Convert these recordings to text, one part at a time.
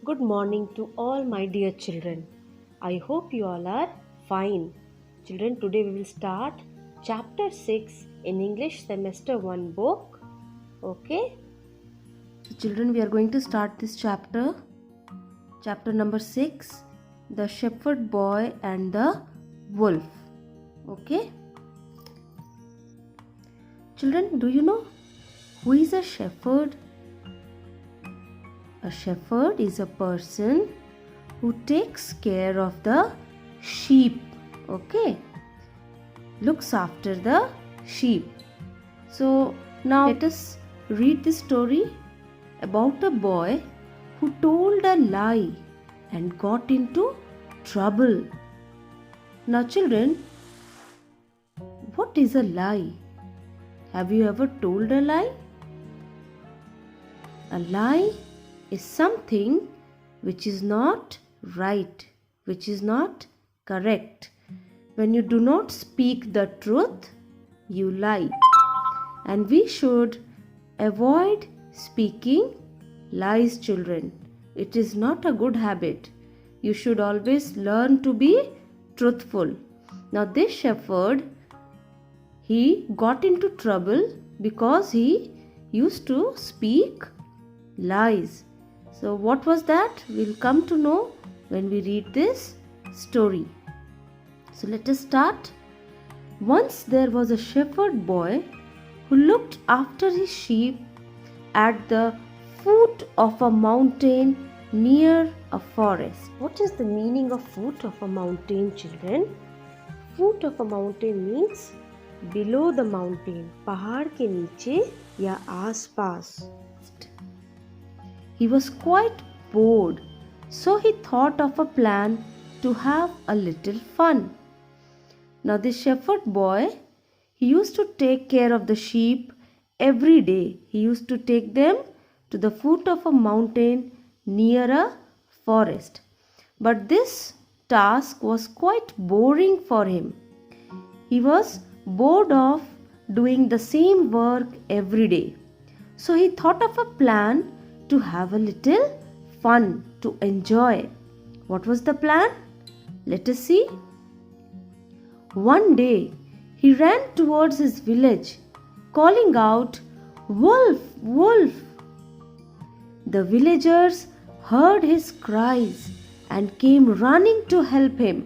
Good morning to all my dear children. I hope you all are fine. Children, today we will start chapter 6 in English semester 1 book. Okay? So, children, we are going to start this chapter number 6, the shepherd boy and the wolf. Okay? Children, do you know who is a shepherd? A shepherd is a person who takes care of the sheep. Okay? Looks after the sheep. So, now let us read the story about a boy who told a lie and got into trouble. Now, children, what is a lie? Have you ever told a lie? A lie is something which is not right, which is not correct. When you do not speak the truth, you lie. And we should avoid speaking lies, children. It is not a good habit. You should always learn to be truthful. Now, this shepherd, he got into trouble because he used to speak lies. So, what was that? We'll come to know when we read this story. So, let us start. Once there was a shepherd boy who looked after his sheep at the foot of a mountain near a forest. What is the meaning of foot of a mountain, children? Foot of a mountain means below the mountain, पहाड़ के नीचे या आस-पास. He was quite bored, so he thought of a plan to have a little fun. Now, this shepherd boy, he used to take care of the sheep every day. He used to take them to the foot of a mountain near a forest. But this task was quite boring for him. He was bored of doing the same work every day. So he thought of a plan to have a little fun, to enjoy. What was the plan? Let us see. One day, he ran towards his village, calling out, "Wolf, wolf!" The villagers heard his cries and came running to help him.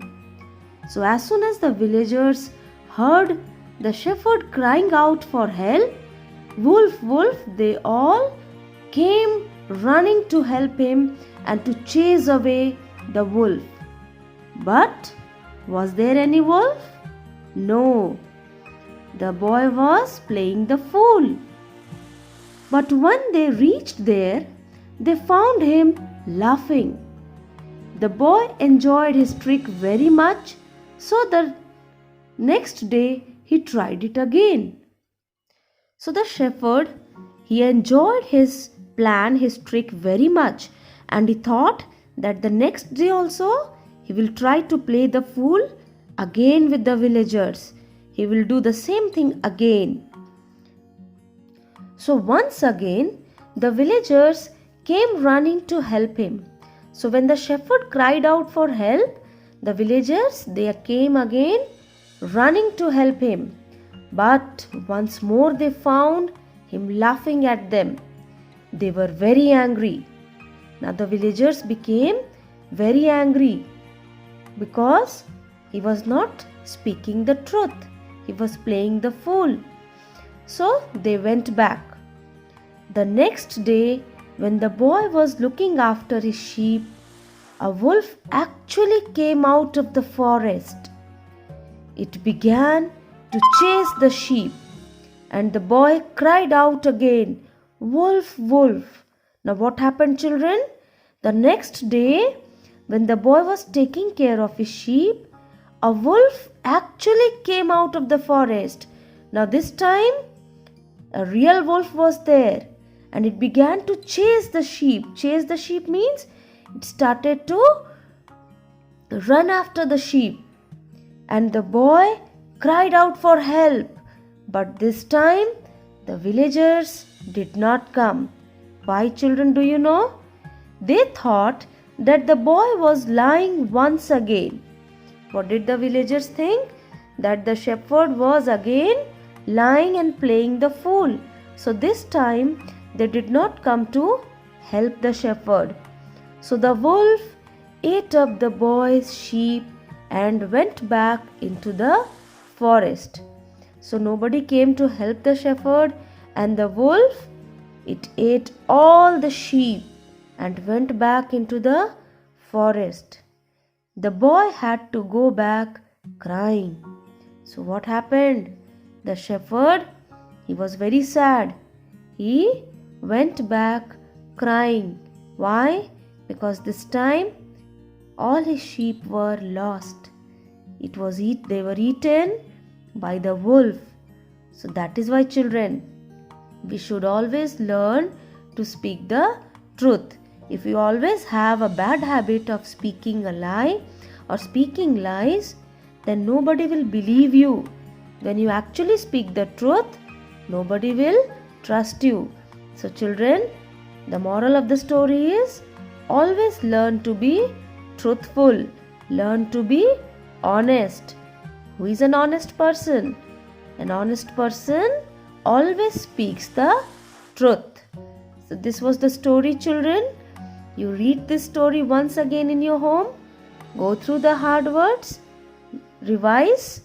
So, as soon as the villagers heard the shepherd crying out for help, "Wolf, wolf!" they all came running to help him and to chase away the wolf. But was there any wolf? No. The boy was playing the fool. But when they reached there, they found him laughing. The boy enjoyed his trick very much, so the next day he tried it again. So the shepherd, he enjoyed his plan, his trick very much, and he thought that the next day also he will try to play the fool again with the villagers. He will do the same thing again. So once again the villagers came running to help him. So when the shepherd cried out for help, the villagers, they came again running to help him. But once more they found him laughing at them. They were very angry. Now the villagers became very angry because he was not speaking the truth. He was playing the fool. So they went back. The next day, when the boy was looking after his sheep, a wolf actually came out of the forest. It began to chase the sheep, and the boy cried out again, "Wolf, wolf!" Now what happened, children? The next day, when the boy was taking care of his sheep, a wolf actually came out of the forest. Now this time, a real wolf was there, and it began to chase the sheep. Chase the sheep means it started to run after the sheep. And the boy cried out for help. But this time, the villagers did not come. Why, children, do you know? They thought that the boy was lying once again. What did the villagers think? That the shepherd was again lying and playing the fool. So this time they did not come to help the shepherd. So the wolf ate up the boy's sheep and went back into the forest. So nobody came to help the shepherd, and the wolf, it ate all the sheep and went back into the forest. The boy had to go back crying. So what happened? The shepherd, he was very sad. He went back crying. Why? Because this time all his sheep were lost. They were eaten by the wolf. So that is why, children, we should always learn to speak the truth. If you always have a bad habit of speaking a lie or speaking lies, then nobody will believe you. When you actually speak the truth, nobody will trust you. So children, the moral of the story is always learn to be truthful. Learn to be honest. Who is an honest person? An honest person always speaks the truth. So this was the story, children. You read this story once again in your home. Go through the hard words, revise,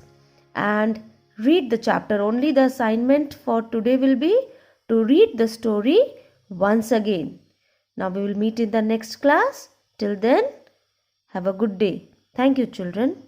and read the chapter. Only the assignment for today will be to read the story once again. Now we will meet in the next class. Till then, have a good day. Thank you, children.